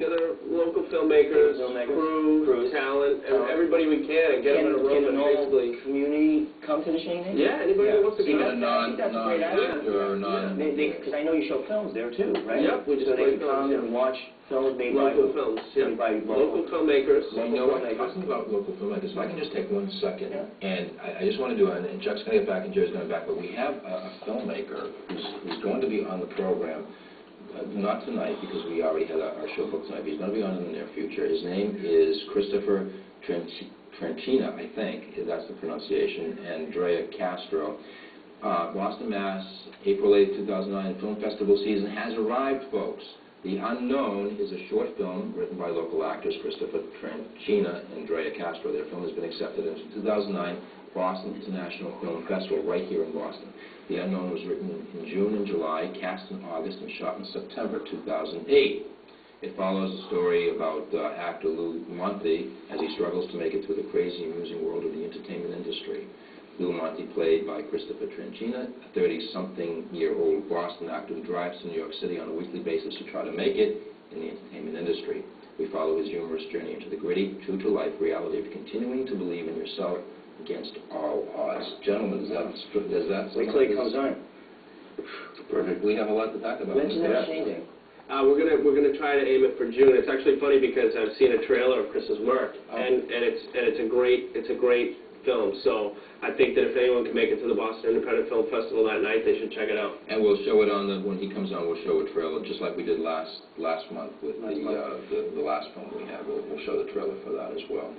together local filmmakers, crew, talent, and everybody we can, and get them in a room and basically... community come to the Shindig? Yeah, anybody who wants to come. I think that's a great idea. Because I know you show films there too, right? Yep, we just so they can come and watch films made local films, by local filmmakers. You know what, talking about local filmmakers, if I can just take 1 second, and I just want to do it, and Chuck's going to get back and Jerry's going to get back, but we have a filmmaker who's going to be on the program, not tonight because we already had our show booked tonight, but he's going to be on in the near future. His name is Christopher Trentina, I think, that's the pronunciation, Andrea Castro. Boston, Mass., April 8, 2009, film festival season has arrived, folks. The Unknown is a short film written by local actors Christopher Trentina and Andrea Castro. Their film has been accepted into 2009 Boston International Film Festival right here in Boston. The Unknown was written in June and July, cast in August, and shot in September 2008. It follows a story about actor Lou Monte as he struggles to make it through the crazy, amusing world of the entertainment industry. Lou Monte, played by Christopher Trentina, a 30-something-year-old Boston actor who drives to New York City on a weekly basis to try to make it in the entertainment industry. We follow his humorous journey into the gritty, true-to-life reality of continuing to believe in yourself against all odds. Gentlemen, does that wait till he comes on. Perfect. We have a lot to talk about. When's that Shindig? We're gonna try to aim it for June. It's actually funny because I've seen a trailer of Chris's work, and it's a great film. So I think that if anyone can make it to the Boston Independent Film Festival that night, they should check it out. And we'll show it on when he comes on. We'll show a trailer just like we did last month with the last film we had. We'll show the trailer for that as well.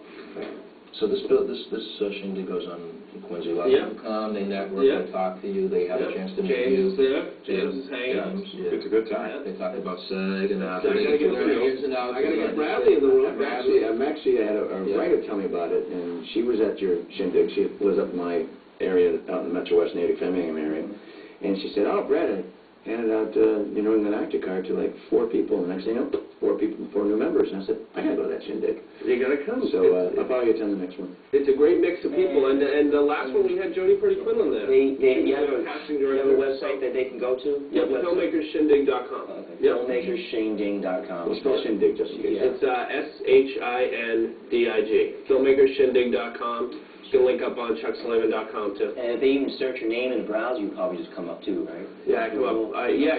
So this Shindig goes on in Quincy. A lot of people come, they network, they talk to you, they have a chance to meet you. James is there. James is hanging out. It's a good time. They talk about SAG and after. I gotta get Bradley in the room. Actually, I had a writer tell me about it, and she was at your Shindig. She lives up in my area, out in the Metro West Natick Framingham area. And she said, "Oh, Brad, I handed out the New England actor card to like 4 people. And the next thing you know, 4 new members." And I said, "I gotta go to that Shindig." You gotta come. So I'll probably attend the next one. It's a great mix of people, and the last one we had Jodie Pretty Quinlan there. You have a website that they can go to? Yep, filmmakersshindig.com. Filmmakersshindig.com. We'll spell Shindig just in case. It's SHINDIG. Filmmakersshindig.com. You can link up on chucksullivan.com too. And if they even search your name in the browser, you probably just come up too, right? Yeah, I come up.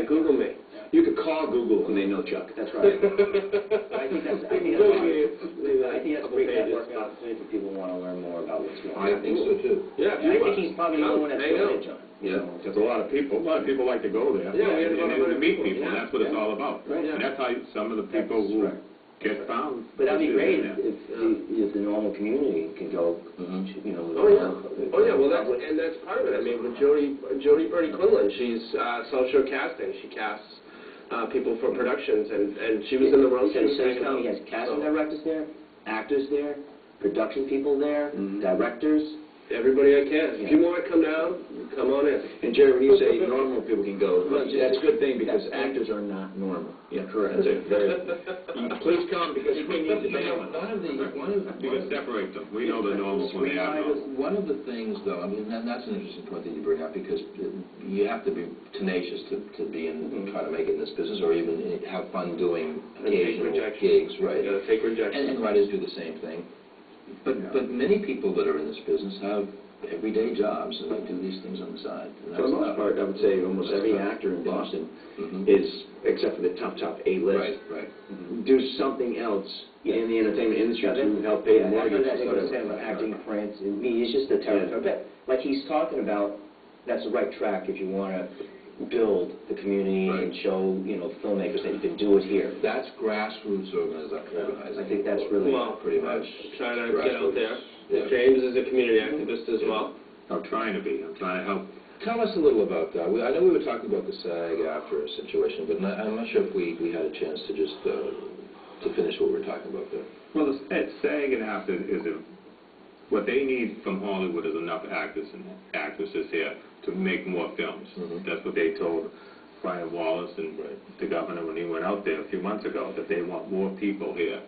Google me. You could call Google when they know Chuck. That's right. I think that's a great networking opportunity for people who want to learn more about what's going on. I think so too. Yeah, I think he's probably the one that's doing it, John. Yeah, there's a lot of people like to go there. Yeah, and to meet people. That's what it's all about. Right. And that's how some of the people who get found. But that'd be great if the normal community could go. Oh yeah. Well, that's part of it. I mean, with Jodie Pretty Quinlan, she's social casting. She casts people for productions, and she was in the room. So he's telling me he has casting directors there, actors there, production people there, directors. Everybody I can. If you want to come down, come on in. And Jerry, when you say normal people can go, that's a good thing because actors are not normal. Yeah, correct. Please come because we need to know. You can separate them. We know the normal from the abnormal. One of the things, though, I mean, that's an interesting point that you bring up because you have to be tenacious to be in, try to make it in this business, or even have fun doing occasional gigs, right? You gotta take rejection. And writers do the same thing. But many people that are in this business have everyday jobs, and they do these things on the side. For the most part, I would say almost every actor in Boston is, except for the top A-list, do something else in the entertainment industry to help pay the mortgage. That's what I'm saying about acting, France, and me. It's just a territory. But like he's talking about, that's the right track if you want to build the community and show, filmmakers that you can do it here. That's grassroots organizing. I think that's really pretty much trying to get out there. Yeah. James is a community activist as well. I'm trying to be. I'm trying to help. Tell us a little about that. I know we were talking about the SAG-AFTRA situation, but I'm not sure if we had a chance to just to finish what we were talking about there. Well, SAG and AFTRA is what they need from Hollywood is enough actors and actresses here to make more films. That's what they told Brian Wallace and the governor when he went out there a few months ago, that they want more people here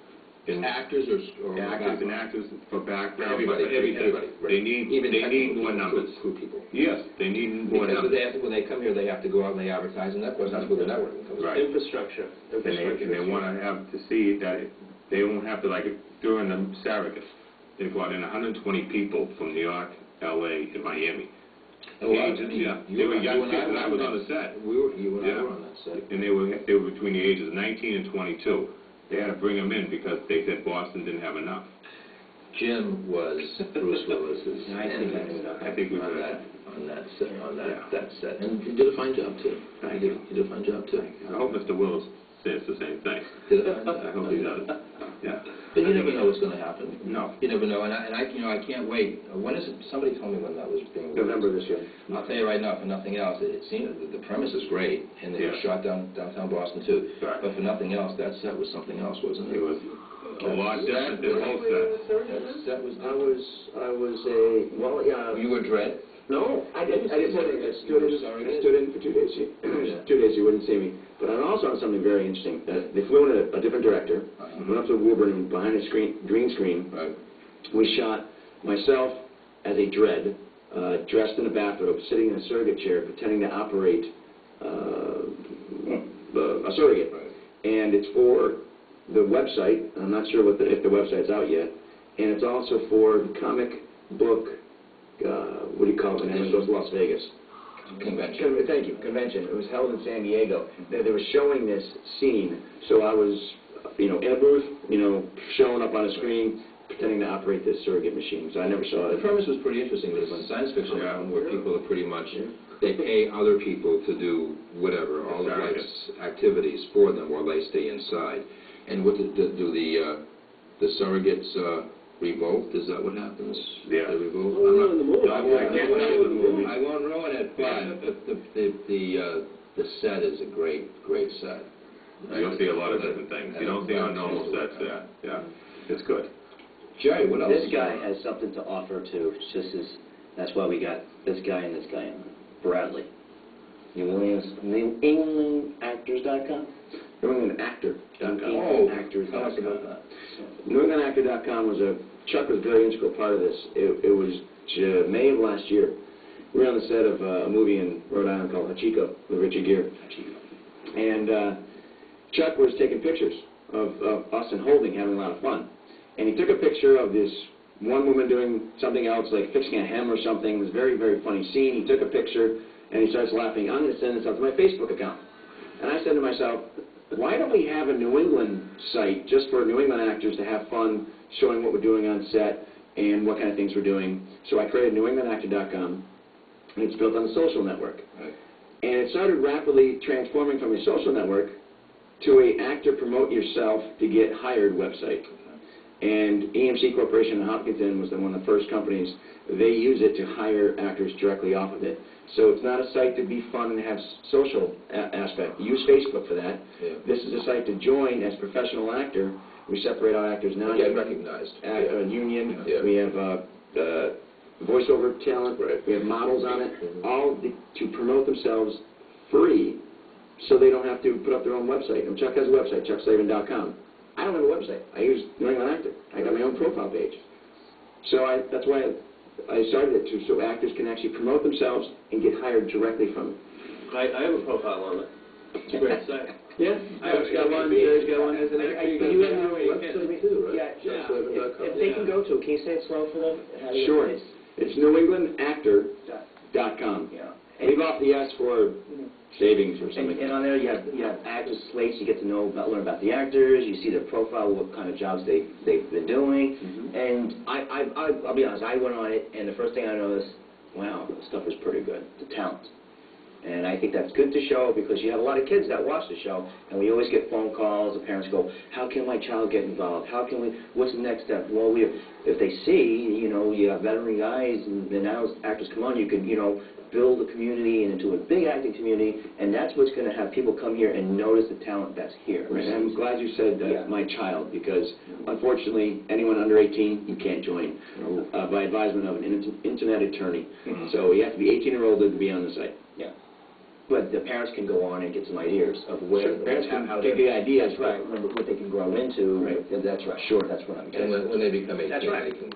Actors or Actors and background? actors for background, Everybody, for everything. everybody, right. They need more numbers. Crew people. Yes, they need more Because numbers. when they come here, they have to go out and they advertise, and of course, that's where the networking comes in. Right. Infrastructure. And they want to have to see that they won't have to, like during the Saragos, they brought in 120 people from New York, L.A., and Miami. And well, Agents, yeah. They were young kids, and I was on the set. You and I Yeah. were on that set. And they were between the ages of 19 and 22. They had to bring them in because they said Boston didn't have enough. Jim was Bruce Willis's. I think I knew that. I think we on were. that set, Yeah. that set. And he did a fine job, too. He did a fine job, too. I hope Mr. Willis says the same thing. Did a fine job. I hope he does. Yeah. But you never know what's going to happen. No. You never know, and I can't wait. When is it? Somebody told me when that was being released. November this year. I'll tell you right now, for nothing else, it seemed the premise is great, and they Yeah. shot downtown Boston too. Right. But for nothing else, that set was something else, wasn't it? It was a lot different than most sets. That set was. I was a, well, yeah. You were Dredd. No, I didn't say anything. I stood in for 2 days. Yeah. 2 days, you wouldn't see me. But I'm also on something very interesting. They flew in a different director, went up to Woburn, behind a green screen. Right. We shot myself as a Dredd, dressed in a bathrobe, sitting in a surrogate chair, pretending to operate a surrogate. Right. And it's for the website. I'm not sure if the website's out yet. And it's also for the comic book, what do you call it, when it goes to Las Vegas? Convention. Thank you, convention. It was held in San Diego. They were showing this scene, so I was, in a booth, showing up on a screen, pretending to operate this surrogate machine. So I never saw The it. premise was pretty interesting. There's a science fiction film where people are pretty much, they pay other people to do whatever, all of life's activities for them while they stay inside. And what do the surrogates revolt? Is that what happens? Yeah. They revolt? Oh, we're in the movie. I won't ruin it, but the set is a great set. You'll see a lot of different things. You don't see on normal sets there. Yeah. It's good. Jerry, what else? This guy has something to offer too. That's why we got this guy and this guy in. Bradley. NewEnglandActors.com? NewEnglandActor.com. Oh, Actors. tell us about that. NewEnglandActor.com Chuck was a very integral part of this. It was May of last year. We were on the set of a movie in Rhode Island called Hachiko with Richard Gere. And Chuck was taking pictures of us and Holding, having a lot of fun. And he took a picture of this one woman doing something else, like fixing a hem or something. It was a very, very funny scene. He took a picture, and he starts laughing. I'm going to send this out to my Facebook account. And I said to myself, why don't we have a New England site just for New England actors to have fun, showing what we're doing on set and what kind of things we're doing. So I created NewEnglandActor.com, and it's built on the social network. Right. And it started rapidly transforming from a social network to a actor promote yourself to get hired website. And EMC Corporation in Hopkinton was one of the first companies. They use it to hire actors directly off of it. So it's not a site to be fun and have social aspect. Use Facebook for that. Yeah. This is a site to join as professional actor. We separate our actors now. Get recognized. Union. Yeah. We have voiceover talent. Right. We have models on it. All to promote themselves free, so they don't have to put up their own website. And Chuck has a website, chuckslavin.com. I don't have a website. I use New England Actor. I got my own profile page. So that's why I started it, so actors can actually promote themselves and get hired directly from it. I have a profile on it. It's a great site. Yeah, I've got one. There's got one. As an actor, you You have can your do website too, right? Yeah. If they can go to, can you say it slow for them? How do you- Sure. It's NewEnglandActor.com. Yeah. Leave off the S for savings or something. And on there you have actors slates. You get to learn about the actors. You see their profile, what kind of jobs they've been doing. And I'll be honest. I went on it, and the first thing I noticed, wow, the stuff was pretty good. The talent. And I think that's good to show, because you have a lot of kids that watch the show, and we always get phone calls. The parents go, how can my child get involved? What's the next step? Well, if they see, you have veteran guys, and now as actors come on, you can, build a community and into a big acting community, and that's what's going to have people come here and notice the talent that's here. Right. And I'm glad you said my child, because unfortunately, anyone under 18, you can't join by advisement of an internet attorney. So you have to be 18 or older to be on the site. Yeah. but the parents can go on and get some ideas of where, Sure, parents can how get they- the ideas. That's right, what they can grow into. Right. That's right, sure, that's what I'm And getting at. when they become 18, That's right. they can